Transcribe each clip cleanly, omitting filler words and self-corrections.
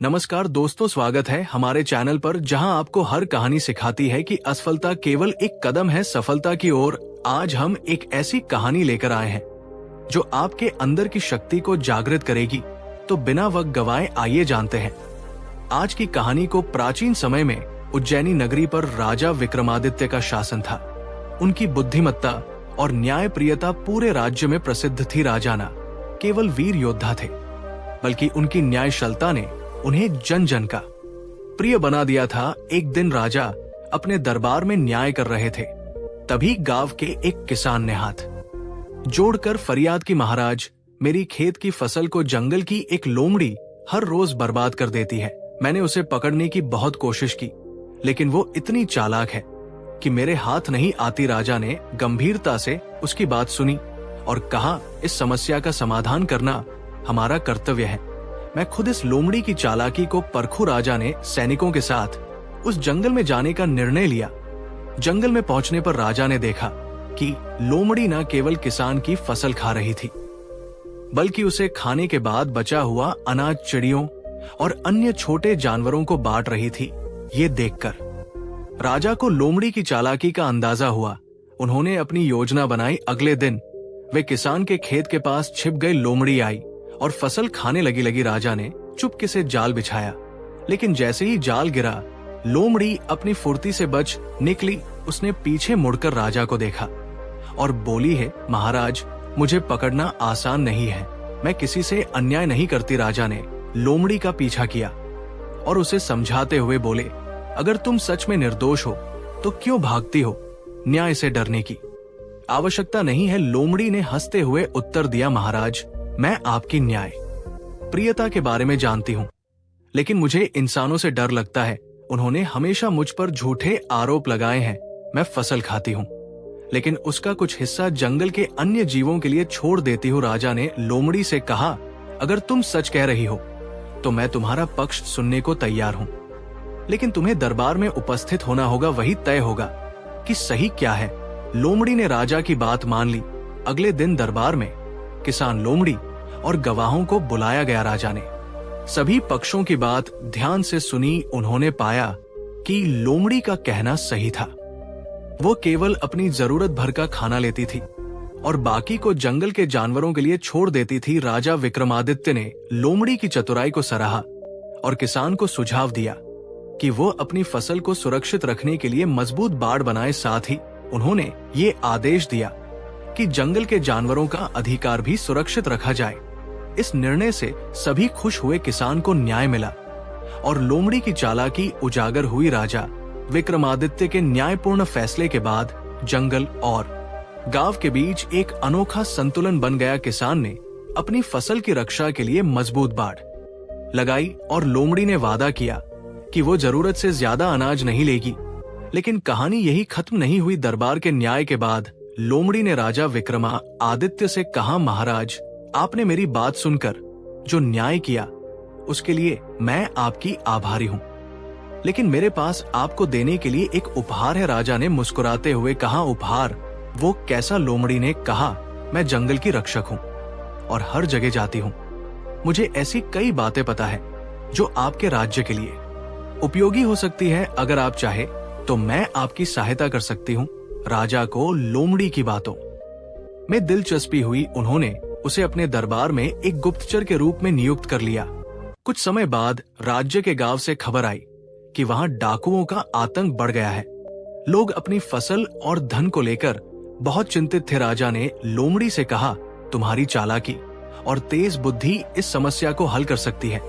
नमस्कार दोस्तों, स्वागत है हमारे चैनल पर जहां आपको हर कहानी सिखाती है कि असफलता केवल एक कदम है सफलता की ओर। आज हम एक ऐसी कहानी लेकर आए हैं जो आपके अंदर की शक्ति को जागृत करेगी। तो बिना वक्त गवाए आइए जानते हैं। आज की कहानी को प्राचीन समय में उज्जैनी नगरी पर राजा विक्रमादित्य का शासन था। उनकी बुद्धिमत्ता और न्यायप्रियता पूरे राज्य में प्रसिद्ध थी। राजा न केवल वीर योद्धा थे, बल्कि उनकी न्यायशीलता ने उन्हें जन जन का प्रिय बना दिया था। एक दिन राजा अपने दरबार में न्याय कर रहे थे, तभी गांव के एक किसान ने हाथ जोड़कर फरियाद की, महाराज, मेरी खेत की फसल को जंगल की एक लोमड़ी हर रोज बर्बाद कर देती है। मैंने उसे पकड़ने की बहुत कोशिश की, लेकिन वो इतनी चालाक है कि मेरे हाथ नहीं आती। राजा ने गंभीरता से उसकी बात सुनी और कहा, इस समस्या का समाधान करना हमारा कर्तव्य है। मैं खुद इस लोमड़ी की चालाकी को परखूं। राजा ने सैनिकों के साथ उस जंगल में जाने का निर्णय लिया। जंगल में पहुंचने पर राजा ने देखा कि लोमड़ी न केवल किसान की फसल खा रही थी, बल्कि उसे खाने के बाद बचा हुआ अनाज चिड़ियों और अन्य छोटे जानवरों को बांट रही थी। ये देखकर राजा को लोमड़ी की चालाकी का अंदाजा हुआ। उन्होंने अपनी योजना बनाई। अगले दिन वे किसान के खेत के पास छिप गई। लोमड़ी आई और फसल खाने लगी। राजा ने चुपके से जाल बिछाया, लेकिन जैसे ही जाल गिरा, लोमड़ी अपनी फुर्ती से बच निकली। उसने पीछे मुड़कर राजा को देखा और बोली है, महाराज, मुझे पकड़ना आसान नहीं है। मैं किसी से अन्याय नहीं करती। राजा ने लोमड़ी का पीछा किया और उसे समझाते हुए बोले, अगर तुम सच में निर्दोष हो तो क्यों भागती हो? न्याय से डरने की आवश्यकता नहीं है। लोमड़ी ने हंसते हुए उत्तर दिया, महाराज, मैं आपकी न्याय प्रियता के बारे में जानती हूँ, लेकिन मुझे इंसानों से डर लगता है। उन्होंने हमेशा मुझ पर झूठे आरोप लगाए हैं। मैं फसल खाती हूँ, लेकिन उसका कुछ हिस्सा जंगल के अन्य जीवों के लिए छोड़ देती हूँ। राजा ने लोमड़ी से कहा, अगर तुम सच कह रही हो तो मैं तुम्हारा पक्ष सुनने को तैयार हूँ, लेकिन तुम्हें दरबार में उपस्थित होना होगा, वही तय होगा कि सही क्या है। लोमड़ी ने राजा की बात मान ली। अगले दिन दरबार में किसान, लोमड़ी और गवाहों को बुलाया गया। राजा ने सभी पक्षों की बात ध्यान से सुनी। उन्होंने पाया कि लोमड़ी का कहना सही था। वो केवल अपनी जरूरत भर का खाना लेती थी और बाकी को जंगल के जानवरों के लिए छोड़ देती थी। राजा विक्रमादित्य ने लोमड़ी की चतुराई को सराहा और किसान को सुझाव दिया कि वो अपनी फसल को सुरक्षित रखने के लिए मजबूत बाड़ बनाए। साथ ही उन्होंने ये आदेश दिया कि जंगल के जानवरों का अधिकार भी सुरक्षित रखा जाए। इस निर्णय से सभी खुश हुए। किसान को न्याय मिला और लोमड़ी की चालाकी उजागर हुई। राजा विक्रमादित्य के न्यायपूर्ण फैसले के बाद जंगल और गांव के बीच एक अनोखा संतुलन बन गया। किसान ने अपनी फसल की रक्षा के लिए मजबूत बाड़ लगाई और लोमड़ी ने वादा किया कि वो जरूरत से ज्यादा अनाज नहीं लेगी। लेकिन कहानी यही खत्म नहीं हुई। दरबार के न्याय के बाद लोमड़ी ने राजा विक्रमादित्य से कहा, महाराज, आपने मेरी बात सुनकर जो न्याय किया उसके लिए मैं आपकी आभारी हूँ, लेकिन मेरे पास आपको देने के लिए एक उपहार है। राजा ने मुस्कुराते हुए कहा, उपहार? वो कैसा? लोमड़ी ने कहा, मैं जंगल की रक्षक हूँ और हर जगह जाती हूँ। मुझे ऐसी कई बातें पता है जो आपके राज्य के लिए उपयोगी हो सकती है। अगर आप चाहे तो मैं आपकी सहायता कर सकती हूँ। राजा को लोमड़ी की बातों में दिलचस्पी हुई। उन्होंने उसे अपने दरबार में एक गुप्तचर के रूप में नियुक्त कर लिया। कुछ समय बाद राज्य के गांव से खबर आई कि वहां डाकुओं का आतंक बढ़ गया है। लोग अपनी फसल और धन को लेकर बहुत चिंतित थे। राजा ने लोमड़ी से कहा, तुम्हारी चालाकी और तेज बुद्धि इस समस्या को हल कर सकती है।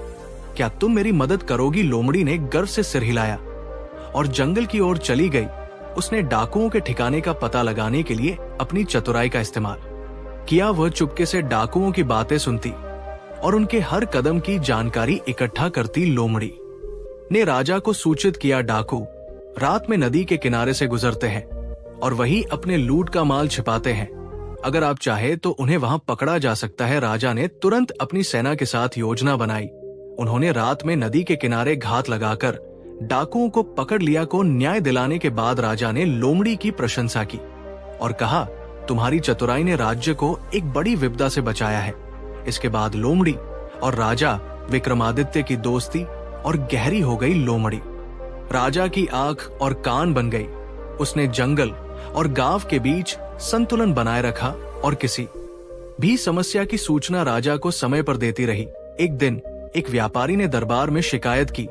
क्या तुम मेरी मदद करोगी? लोमड़ी ने गर्व से सिर हिलाया और जंगल की ओर चली गई। उसने डाकुओं के ठिकाने का पता लगाने के लिए अपनी चतुराई का इस्तेमाल किया। वह चुपके से डाकुओं की बातें सुनती और उनके हर कदम की जानकारी इकट्ठा करती। लोमड़ी ने राजा को सूचित किया, डाकू रात में नदी के किनारे से गुजरते हैं और वही अपने लूट का माल छिपाते हैं। अगर आप चाहे तो उन्हें वहां पकड़ा जा सकता है। राजा ने तुरंत अपनी सेना के साथ योजना बनाई। उन्होंने रात में नदी के किनारे घात लगाकर डाकुओं को पकड़ लिया। को न्याय दिलाने के बाद राजा ने लोमड़ी की प्रशंसा की और कहा, तुम्हारी चतुराई ने राज्य को एक बड़ी विपदा से बचाया है। इसके बाद लोमड़ी और राजा विक्रमादित्य की दोस्ती और गहरी हो गई लोमड़ी। राजा की आंख और कान बन गई। उसने जंगल और गांव के बीच संतुलन बनाए रखा और किसी भी समस्या की सूचना राजा को समय पर देती रही। एक दिन एक व्यापारी ने दरबार में शिकायत की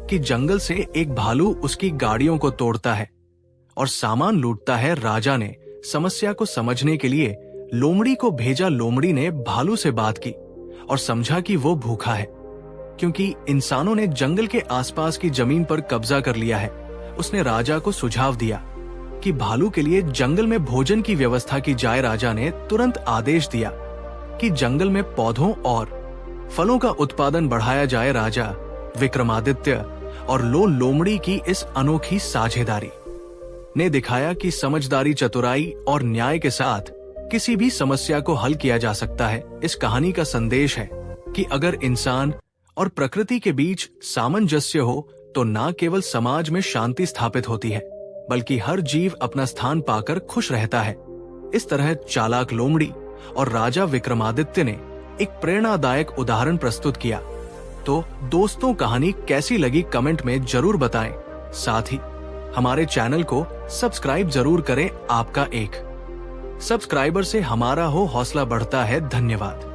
कि जंगल से एक भालू उसकी गाड़ियों को तोड़ता है और सामान लूटता है। राजा ने समस्या को समझने के लिए लोमड़ी को भेजा। लोमड़ी ने भालू से बात की और समझा कि वो भूखा है क्योंकि इंसानों ने जंगल के आसपास की जमीन पर कब्जा कर लिया है। उसने राजा को सुझाव दिया कि भालू के लिए जंगल में भोजन की व्यवस्था की जाए। राजा ने तुरंत आदेश दिया कि जंगल में पौधों और फलों का उत्पादन बढ़ाया जाए। राजा विक्रमादित्य और लोमड़ी की इस अनोखी साझेदारी ने दिखाया कि समझदारी, चतुराई और न्याय के साथ किसी भी समस्या को हल किया जा सकता है। इस कहानी का संदेश है कि अगर इंसान और प्रकृति के बीच सामंजस्य हो तो न केवल समाज में शांति स्थापित होती है बल्कि हर जीव अपना स्थान पाकर खुश रहता है। इस तरह चालाक लोमड़ी और राजा विक्रमादित्य ने एक प्रेरणादायक उदाहरण प्रस्तुत किया। तो दोस्तों, कहानी कैसी लगी कमेंट में जरूर बताएं। साथ ही हमारे चैनल को सब्सक्राइब जरूर करें। आपका एक सब्सक्राइबर से हमारा हौसला बढ़ता है। धन्यवाद।